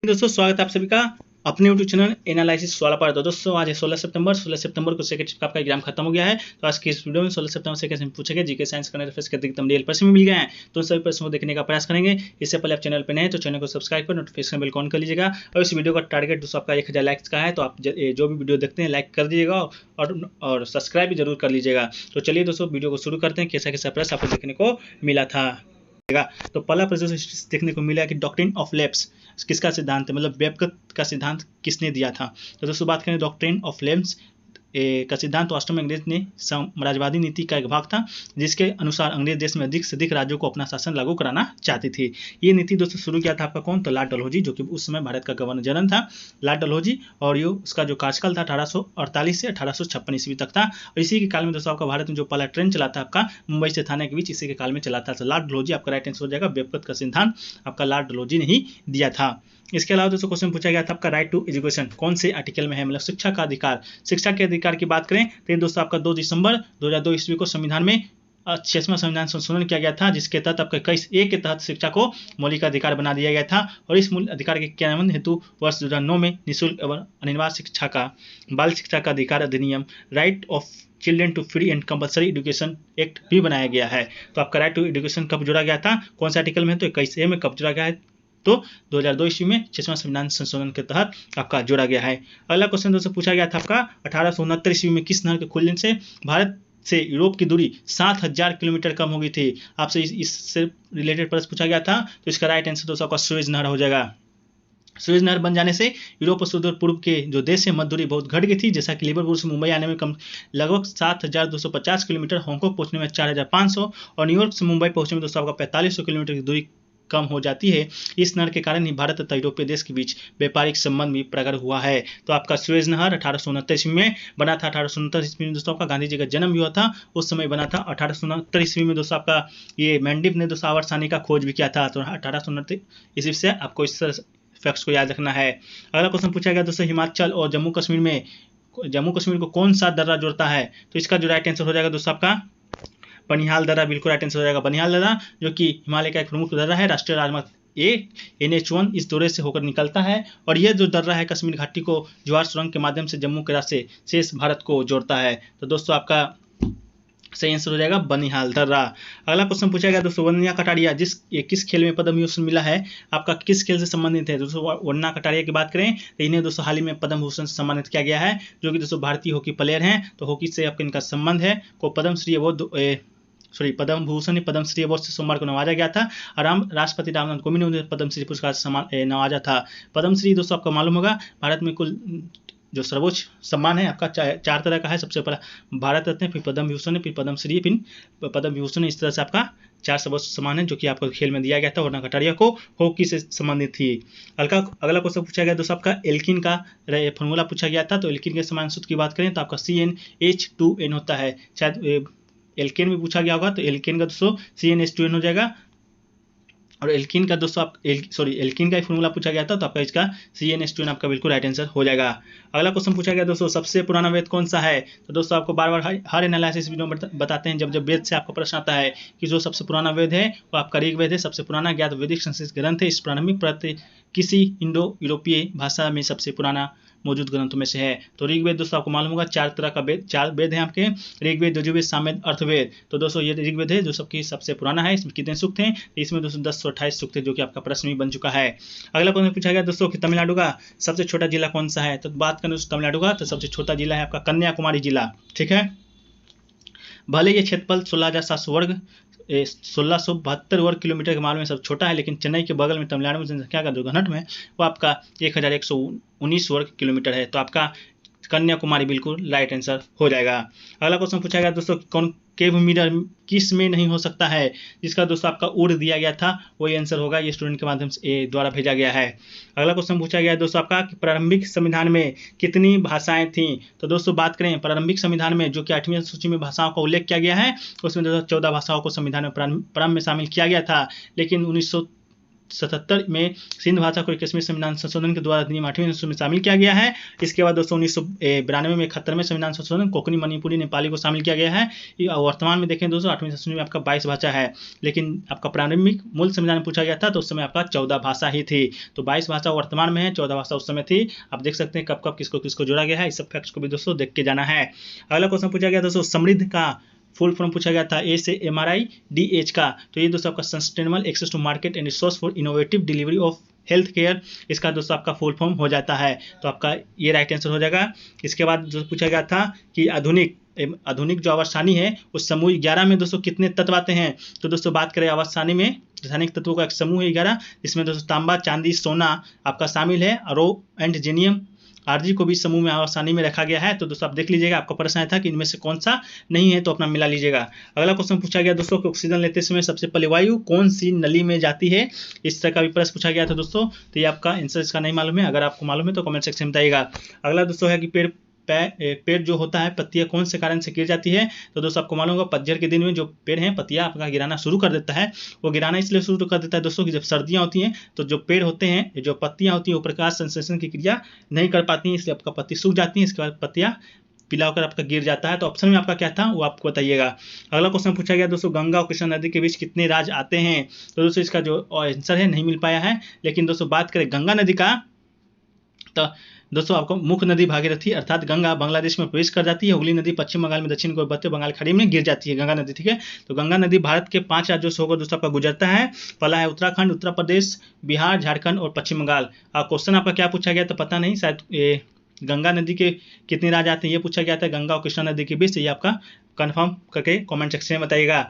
दोस्तों स्वागत है आप सभी का अपने यूट्यूब चैनल एनालिसिस 16 पर। तो दोस्तों आज है 16 सितंबर को सेकंड शिफ्ट का आपका एग्जाम खत्म हो गया है। तो आज की इस वीडियो में 16 सितंबर से कैसे पूछेंगे जीके साइंस करंट अफेयर्स के अधिकतम रियल प्रश्न मिल गए हैं, तो उन सभी प्रश्नों को देखने का प्रयास करेंगे। इससे पहले आप चैनल पर नए हैं तो चैनल को सब्सक्राइब कर नोटिफिकेशन बेल ऑन कर लीजिएगा। और इस वीडियो का टारगेट दोस्तों आपका 1000 लाइक्स का है, तो आप जो भी वीडियो देखते हैं लाइक कर दीजिएगा और सब्सक्राइब भी जरूर कर लीजिएगा। तो चलिए दोस्तों वीडियो को शुरू करते हैं। कैसा कैसा प्रश्न आपको देखने को मिला था। तो पहला प्रश्न देखने को मिला कि डॉक्ट्रिन ऑफ लेब्स किसका सिद्धांत है, मतलब वेबकत का सिद्धांत किसने दिया था। तो दोस्तों बात करें डॉक्ट्रिन ऑफ लेब्स का सिद्धांत वास्तव में अंग्रेज ने साम्राज्यवादी नीति का एक भाग था, जिसके अनुसार अंग्रेज देश में अधिक से अधिक राज्यों को अपना शासन लागू कराना चाहती थी। ये नीति दोस्तों शुरू किया था आपका कौन, तो लॉर्ड डलहौजी, जो कि उस समय भारत का गवर्नर जनरल था लॉर्ड डलहौजी। और ये उसका जो कार्यकाल था 1848 से 1856 ईस्वी तक था। और इसी के काल में दोस्तों आपका भारत में जो पहला ट्रेन चला था आपका मुंबई से थाने के बीच, इसी के काल में चला था। तो लॉर्ड डलहौजी आपका राइट आंसर हो जाएगा। वेबकत का सिद्धांत आपका लॉर्ड डलहौजी ने ही दिया था। इसके अलावा दोस्तों क्वेश्चन पूछा गया था आपका राइट टू एजुकेशन कौन से आर्टिकल में है, मतलब शिक्षा का अधिकार। शिक्षा के अधिकार की बात करें तो दोस्तों आपका 2 दिसंबर 2002 ईस्वी को संविधान में 6वां संविधान संशोधन किया गया था, जिसके तहत आपका 21A के तहत शिक्षा को मौलिक अधिकार बना दिया गया था। और इस मूल अधिकार के क्रियान्वयन हेतु वर्ष 2009 में निःशुल्क एवं अनिवार्य शिक्षा का बाल शिक्षा का अधिकार अधिनियम right of children to free and compulsory education act भी बनाया गया है। तो आपका राइट टू एजुकेशन कब जोड़ा गया था, कौन सा आर्टिकल में, तो 21A में कब जोड़ा गया है, तो 2002 ईस्वी में 6वां संविधान संशोधन के तहत आपका जोड़ा गया है। अगला क्वेश्चन दोस्तों पूछा गया था आपका 1869 ईस्वी में किस नहर के खुलने से भारत से यूरोप की दूरी 7000 किलोमीटर कम हो गई थी। आपसे इससे रिलेटेड प्रश्न पूछा गया था, तो इसका राइट आंसर दोस्तों आपका सुएज नहर हो जाएगा। सुएज नहर बन जाने से यूरोप और सुदूर पूर्व के जो देश है मध्य दूरी बहुत घट गई थी, जैसा कि लिवरपूल से मुंबई आने में कम लगभग 7250 किलोमीटर, हांगकांग पहुंचने में 4500 और न्यूयॉर्क से मुंबई पहुंचने में दोस्तों आपका 4500 किलोमीटर की दूरी कम हो जाती है। इस नहर के कारण ही भारत तथा यूरोपीय देश के बीच व्यापारिक संबंध भी प्रकट हुआ है। तो आपका सुएज नहर 1869 ईस्वी में बना था। 1869 ईस्वी में दोस्तों आपका गांधी जी का जन्म भी हुआ था, उस समय बना था। 1869 ईस्वी में दोस्तों आपका ये मैंडिप ने दोस्तों आवर्तसानी का खोज भी किया था। तो 1869 ईस्वी से आपको इस फैक्ट्स को याद रखना है। अगला क्वेश्चन पूछा गया दोस्तों हिमाचल और जम्मू कश्मीर को कौन सा दर्रा जोड़ता है। तो इसका जो राइट आंसर हो जाएगा दोस्तों आपका बनिहाल दर्रा, बिल्कुल राइट आंसर हो जाएगा। बनिहाल दर्रा जो कि हिमालय का एक प्रमुख दर्रा है, राष्ट्रीय राजमार्ग NH1 इस दौरे से होकर निकलता है। और यह जो दर्रा है कश्मीर घाटी को ज्वार सुरंग के माध्यम से जम्मू के रास्ते शेष भारत को जोड़ता है। तो दोस्तों आपका सही आंसर हो जाएगा बनिहाल दर्रा। अगला क्वेश्चन पूछा गया दोस्तों वन्या कटारिया किस खेल में पद्म भूषण मिला है, आपका किस खेल से संबंधित है। दोस्तों वन्या कटारिया की बात करें तो इन्हें दोस्तों हाल ही में पद्म भूषण से सम्मानित किया गया है, जो कि दोस्तों भारतीय हॉकी प्लेयर हैं। तो हॉकी से आपका इनका संबंध है। को पद्मश्री पद्म भूषण पद्मश्री अवार्ड से सोमवार को नवाजा गया था। राष्ट्रपति रामनाथ कोविंद ने उन्हें पद्मश्री पुरस्कार से नवाजा था। पद्मश्री दोस्तों आपको मालूम होगा भारत में कुल जो सर्वोच्च सम्मान है आपका 4 तरह का है। सबसे पहला भारत रत्न, फिर पद्म भूषण है, फिर पद्मश्री, फिर पद्म भूषण। इस तरह से आपका 4 सर्वोच्च सम्मान है जो कि आपको खेल में दिया गया था। वरना कटारिया को हॉकी से संबंधित थी। अगला क्वेश्चन पूछा गया दोस्तों आपका एल्किन का फॉर्मूला पूछा गया था। तो एल्किन के समान सूत्र की बात करें तो आपका CnH2n होता है। शायद एल्केन भी पूछा गया होगा, तो एल्केन का दोस्तों CnH2n हो जाएगा। और एल्किन का दोस्तों एल्किन का ही फॉर्मूला पूछा गया था, तो आपका इसका CnH2n आपका बिल्कुल राइट आंसर हो जाएगा। अगला क्वेश्चन पूछा गया दोस्तों सबसे पुराना वेद कौन सा है। तो दोस्तों आपको बार बार हर एनालिसिस वीडियो में बताते हैं, जब वेद से आपका प्रश्न आता है कि जो सबसे पुराना वेद है वो आपका ऋग्वेद है। सबसे पुराना ज्ञात वैदिक संस्कृत ग्रंथ है। इस प्रारंभिक किसी इंडो यूरोपीय भाषा में सबसे पुराना मौजूद ग्रंथों में से है। तो ऋग्वेद दोस्तों आपको मालूम होगा 4 तरह का वेद, 4 वेद हैं आपके, ऋग्वेद, यजुर्वेद, सामवेद, अर्थवेद। तो दोस्तों ये ऋग्वेद है जो सबसे पुराना है। इसमें कितने सूक्त हैं, इसमें दोस्तों 1028 सूक्त है, जो कि आपका प्रश्न भी बन चुका है। अगला क्वेश्चन पूछा गया दोस्तों कि तमिलनाडु का सबसे छोटा जिला कौन सा है। तो बात करें तमिलनाडु का तो सबसे छोटा जिला है आपका कन्याकुमारी जिला। ठीक है, भले ये क्षेत्रफल 1672 वर्ग किलोमीटर के मामले में सब छोटा है, लेकिन चेन्नई के बगल में तमिलनाडु में जनसंख्या का जो घनत्व है वो आपका 1119 वर्ग किलोमीटर है। तो आपका कन्याकुमारी बिल्कुल राइट आंसर हो जाएगा। अगला क्वेश्चन पूछा गया दोस्तों कॉनकेव मिरर किस में नहीं हो सकता है, जिसका दोस्तों आपका उड़ दिया गया था वही आंसर होगा। ये स्टूडेंट के माध्यम से द्वारा भेजा गया है। अगला क्वेश्चन पूछा गया दोस्तों आपका कि प्रारंभिक संविधान में कितनी भाषाएं थीं। तो दोस्तों बात करें प्रारंभिक संविधान में जो कि 8वीं सूची में भाषाओं का उल्लेख किया गया है, उसमें दोस्तों 14 भाषाओं को संविधान में प्रारंभ में शामिल किया गया था। लेकिन 1977 में सिंध भाषा को कश्मीर संविधान संशोधन के द्वारा अधिनियम 8वें अनुच्छेद में शामिल किया गया है। इसके बाद दोस्तों 1992 में 71वें संविधान संशोधन कोंकणी, मणिपुरी, नेपाली को शामिल किया गया है। वर्तमान में देखें दोस्तों 8वें संशोधन में आपका 22 भाषा है, लेकिन आपका प्रारंभिक मूल संविधान में पूछा गया था तो उस समय आपका 14 भाषा ही थी। तो 22 भाषा वर्तमान में है, 14 भाषा उस समय थी। आप देख सकते हैं कब कब किसको किसको जोड़ा गया है, इस सब फैक्ट्स को भी दोस्तों देख के जाना है। अगला क्वेश्चन पूछा गया दोस्तों समृद्ध का फुल फॉर्म पूछा गया था, ए से MRIDH का। तो ये दोस्तों आपका sustainable access to market and resource for innovative delivery of health care, इसका दोस्तों आपका फुल फॉर्म हो जाता है। तो आपका ये राइट आंसर हो जाएगा। इसके बाद जो पूछा गया था कि आधुनिक जो आवर्तसानी है उस समूह 11 में दोस्तों कितने तत्व आते हैं। तो दोस्तों बात करें आवर्तसानी में रासायनिक तत्वों का एक समूह है 11, जिसमें दोस्तों तांबा, चांदी, सोना आपका शामिल है। रो एंड जेनियम, आरजी को भी समूह में आवर्तसानी में रखा गया है। तो दोस्तों आप देख लीजिएगा, आपका प्रश्न आया था कि इनमें से कौन सा नहीं है, तो अपना मिला लीजिएगा। अगला क्वेश्चन पूछा गया दोस्तों कि ऑक्सीजन लेते समय सबसे पहले वायु कौन सी नली में जाती है, इस तरह का भी प्रश्न पूछा गया था दोस्तों। तो ये आपका आंसर इसका नहीं मालूम है, अगर आपको मालूम है तो कमेंट सेक्शन में बताइएगा। अगला दोस्तों है कि पेड़ जो होता है पत्तियां कौन से कारण से गिर जाती है। तो दोस्तों आपको मालूम होगा पतझड़ के दिन में जो पेड़ हैं पत्तियां आपका गिराना शुरू कर देता है। वो गिराना इसलिए शुरू कर देता है दोस्तों कि जब सर्दियां होती हैं तो जो पेड़ होते हैं, जो पत्तियां होती हैं वो प्रकाश संश्लेषण की क्रिया नहीं कर पाती हैं, इसलिए आपका पत्ती सूख जाती है। इसके बाद पत्तियां पीला होकर आपका गिर जाता है। तो ऑप्शन में आपका क्या था वो आपको बताइएगा। अगला क्वेश्चन पूछा गया दोस्तों गंगा और कृष्णा नदी के बीच कितने राज्य आते हैं। तो दोस्तों इसका जो आंसर है नहीं मिल पाया है, लेकिन दोस्तों बात करें गंगा नदी का तो दोस्तों आपको मुख्य नदी भागीरथी अर्थात गंगा बांग्लादेश में प्रवेश कर जाती है। हुगली नदी पश्चिम बंगाल में दक्षिण को बहते बंगाल खाड़ी में गिर जाती है गंगा नदी, ठीक है। तो गंगा नदी भारत के 5 राज्यों से होकर दोस्तों आपका गुजरता है। पहला है उत्तराखंड, उत्तर प्रदेश, बिहार, झारखंड और पश्चिम बंगाल। क्वेश्चन आपका क्या पूछा गया तो पता नहीं, शायद गंगा नदी के कितने राज्य आते हैं ये पूछा गया था गंगा और कृष्णा नदी के बीच। ये आपका कंफर्म करके कमेंट सेक्शन में बताइएगा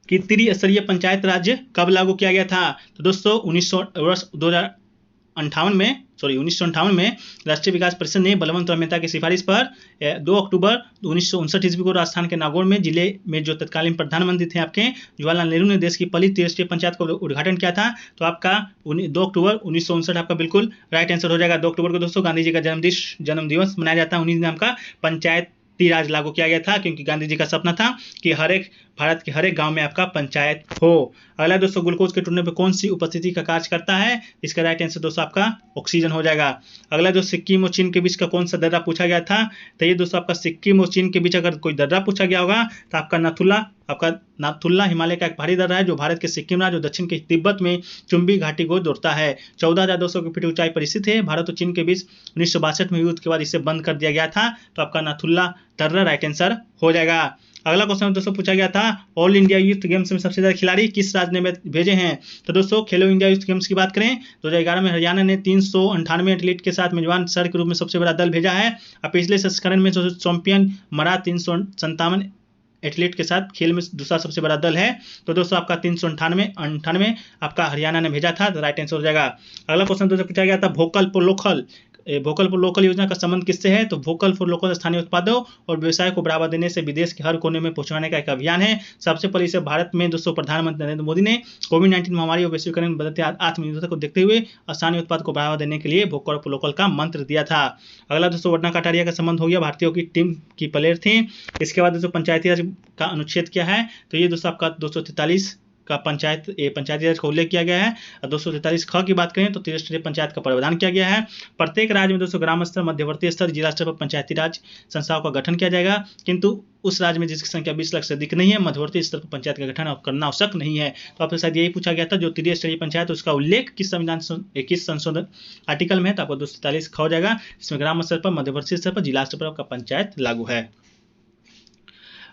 कि त्रिस्तरीय पंचायत राज्य कब लागू किया गया था। तो दोस्तों 1958 में राष्ट्रीय विकास परिषद ने बलवंत राय मेहता की सिफारिश पर 2 अक्टूबर 1959 ईस्वी को राजस्थान के नागौर में जिले में जो तत्कालीन प्रधानमंत्री थे आपके जवाहरलाल नेहरू ने देश की पहली त्रिस्तरीय पंचायत का उद्घाटन किया था। तो आपका 2 अक्टूबर 1959 आपका बिल्कुल राइट आंसर हो जाएगा। 2 अक्टूबर को दोस्तों गांधी जी का जन्म दिवस मनाया जाता है। उन्हीं दिन आपका पंचायती राज लागू किया गया था, क्योंकि गांधी जी का सपना था कि भारत के हर एक गांव में आपका पंचायत हो। अगला दोस्तों ग्लूकोज के टूटने पर कौन सी उपस्थिति का कार्य करता है, इसका राइट आंसर दोस्तों आपका ऑक्सीजन हो जाएगा। अगला जो सिक्किम और चीन के बीच का कौन सा दर्रा पूछा गया था। तो ये दोस्तों आपका सिक्किम और चीन के बीच अगर कोई दर्रा पूछा गया होगा तो आपका नाथुला हिमालय का एक पहाड़ी दर्रा है जो भारत के सिक्किम राज्य और दक्षिण के तिब्बत में चुंबी घाटी को जोड़ता है। 14,200 फीट ऊंचाई पर स्थित है। भारत और चीन के बीच 1962 में युद्ध के बाद इसे बंद कर दिया गया था। तो आपका नाथुला दर्रा राइट आंसर हो जाएगा। अगला क्वेश्चन दोस्तों पूछा गया था ऑल इंडिया यूथ गेम्स में सबसे ज्यादा खिलाड़ी किस राज्य ने भेजे हैं। तो दोस्तों खेलो इंडिया यूथ गेम्स की बात करें 2011 में हरियाणा ने 398 एथलीट के साथ मेजबान शहर के रूप में सबसे बड़ा दल भेजा है। और पिछले संस्करण में जो चैंपियन मरा 357 एथलीट के साथ खेल में दूसरा सबसे बड़ा दल है। तो दोस्तों आपका 398 आपका हरियाणा ने भेजा था। तो राइट आंसर हो जाएगा। अगला क्वेश्चन दोस्तों पूछा गया था वोकल फॉर लोकल योजना का संबंध किससे है। तो वोकल फॉर लोकल स्थानीय उत्पादों और व्यवसाय को बढ़ावा देने से विदेश के हर कोने में पहुंचाने का एक अभियान है। सबसे पहले इसे भारत में दोस्तों प्रधानमंत्री नरेंद्र मोदी ने कोविड-19 महामारी और वैश्वीकरण बढ़ते आत्मनिर्भरता को देखते हुए स्थानीय उत्पाद को बढ़ावा देने के लिए वोकल फॉर लोकल का मंत्र दिया था। अगला दोस्तों वर्ना कटारिया का संबंध हो गया भारतीयों की टीम की प्लेयर थी। इसके बाद दोस्तों पंचायती राज का अनुच्छेद क्या है। तो ये दोस्तों आपका 243 का पंचायती राज का उल्लेख किया गया है। 243 ख की बात करें तो त्रिस्तरीय पंचायत का प्रावधान किया गया है। प्रत्येक राज्य में दोस्तों ग्राम स्तर, मध्यवर्ती स्तर, जिला स्तर पर पंचायती राज संस्थाओं का गठन किया जाएगा, किंतु उस राज्य में जिसकी संख्या 20 लाख से अधिक नहीं है मध्यवर्ती स्तर पर पंचायत का गठन करना आवश्यक नहीं है। तो आपसे शायद यही पूछा गया था जो त्रिस्तरीय पंचायत उसका उल्लेख किस संशोधन आर्टिकल में है। तो आपको 243 ख हो जाएगा, जिसमें ग्राम स्तर पर, मध्यवर्ती स्तर पर, जिला स्तर पर आपका पंचायत लागू है।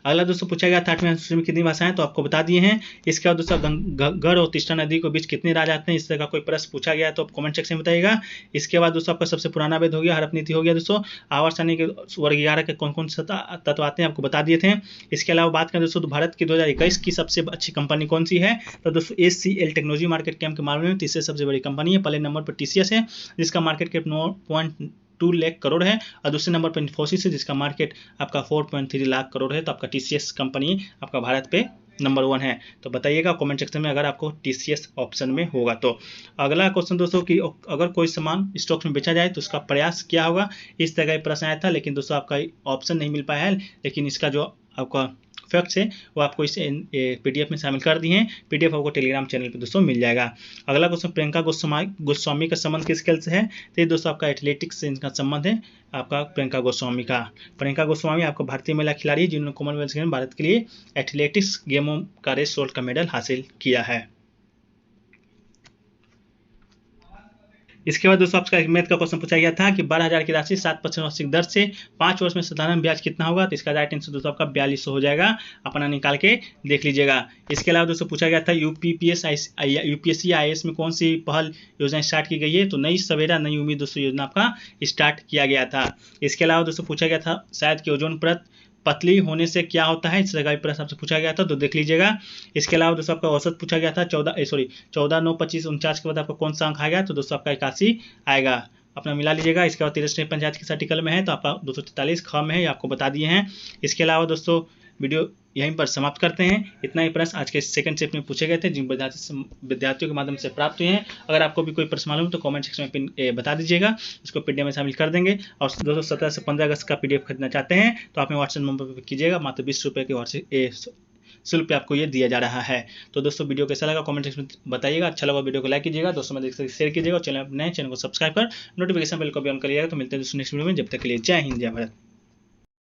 अगला दोस्तों पूछा गया था 8वें अनुसूची में कितनी भाषाएं, तो आपको बता दिए हैं। इसके बाद दोस्तों गढ़ और तीस्ता नदी के बीच कितने राज्य आते हैं, इस तरह का कोई प्रश्न पूछा गया तो आप कमेंट सेक्शन में बताइएगा। इसके बाद दोस्तों आपका सबसे पुराना वेद हो गया, हड़प्पा नीति हो गया। दोस्तों आवर्तसानी के वर्ग 11 के कौन कौन से तत्व आते हैं आपको बता दिए थे। इसके अलावा बात करें दोस्तों तो भारत की 2021 की सबसे अच्छी कंपनी कौन सी है। तो दोस्तों HCL टेक्नोलॉजी मार्केट कैप के मामले में तीसरे सबसे बड़ी कंपनी है। पहले नंबर पर TCS है जिसका मार्केट कैप 9.2 लाख करोड़ है, और दूसरे नंबर पर इन्फोसिस है जिसका मार्केट आपका 4.3 लाख करोड़ है। तो आपका TCS कंपनी आपका भारत पे नंबर 1 है। तो बताइएगा कमेंट सेक्शन में अगर आपको TCS ऑप्शन में होगा तो। अगला क्वेश्चन दोस्तों कि अगर कोई सामान स्टॉक में बेचा जाए तो उसका प्रयास क्या होगा, इस तरह का प्रश्न आया था, लेकिन दोस्तों आपका ऑप्शन नहीं मिल पाया है। लेकिन इसका जो आपका फैक्ट्स है वो आपको इस PDF में शामिल कर दिए हैं। PDF आपको टेलीग्राम चैनल पे दोस्तों मिल जाएगा। अगला क्वेश्चन, प्रियंका गोस्वामी का संबंध किस खेल से है? तो ये दोस्तों आपका एथलेटिक्स से इनका संबंध है, आपका प्रियंका गोस्वामी का। प्रियंका गोस्वामी आपको भारतीय महिला खिलाड़ी जिन्होंने कॉमनवेल्थ गेम भारत के लिए एथलेटिक्स गेमों का रेस वॉल्ट का मेडल हासिल किया है। इसके बाद दोस्तों आपका मैथ का क्वेश्चन पूछा गया था कि 12,000 की राशि 7% वार्षिक दर से 5 वर्ष में साधारण ब्याज कितना होगा? तो इसका राइट आंसर दोस्तों आपका 4200 हो जाएगा, अपना निकाल के देख लीजिएगा। इसके अलावा दोस्तों पूछा गया था यूपीएससी IAS में कौन सी पहल योजना स्टार्ट की गई है? तो नई सवेरा नई उम्मीद दोस्तों योजना आपका स्टार्ट किया गया था। इसके अलावा दोस्तों पूछा गया था शायद कि ओजोन परत पतली होने से क्या होता है, इस तरह का भी प्रश्न आपसे पूछा गया था, तो देख लीजिएगा। इसके अलावा दोस्तों आपका औसत पूछा गया था 14 9 25 49 के बाद आपका कौन सा अंक आएगा? तो दोस्तों आपका 81 आएगा, अपना मिला लीजिएगा। इसके बाद 13 पंचायत किस आर्टिकल में है? तो आपका 243 ख में है, आपको बता दिए हैं। इसके अलावा दोस्तों वीडियो यहीं पर समाप्त करते हैं। इतना ही प्रश्न आज के सेकंड शिफ्ट में पूछे गए थे जिन विद्यार्थियों के माध्यम से प्राप्त हुए हैं। अगर आपको भी कोई प्रश्न मालूम तो कमेंट सेक्शन में बता दीजिएगा, इसको PDF में शामिल कर देंगे। और दोस्तों 17 से 15 अगस्त का PDF खरीदना चाहते हैं तो आप व्हाट्सएप नंबर पर कीजिएगा, मात्र 20 रुपये के व्हाट्सएप शुल्क पे आपको ये दिया जा रहा है। तो दोस्तों वीडियो कैसा लगा कमेंट सेक्शन में बताइएगा, अच्छा लगा वीडियो को लाइक कीजिएगा, दोस्तों में शेयर कीजिएगा और चैनल नए चैनल को सब्सक्राइब कर नोटिफिकेशन बेल को भी ऑन करिएगा। तो मिलते हैं दोस्तों नेक्स्ट वीडियो में, जब तक के लिए जय हिंद जय भारत।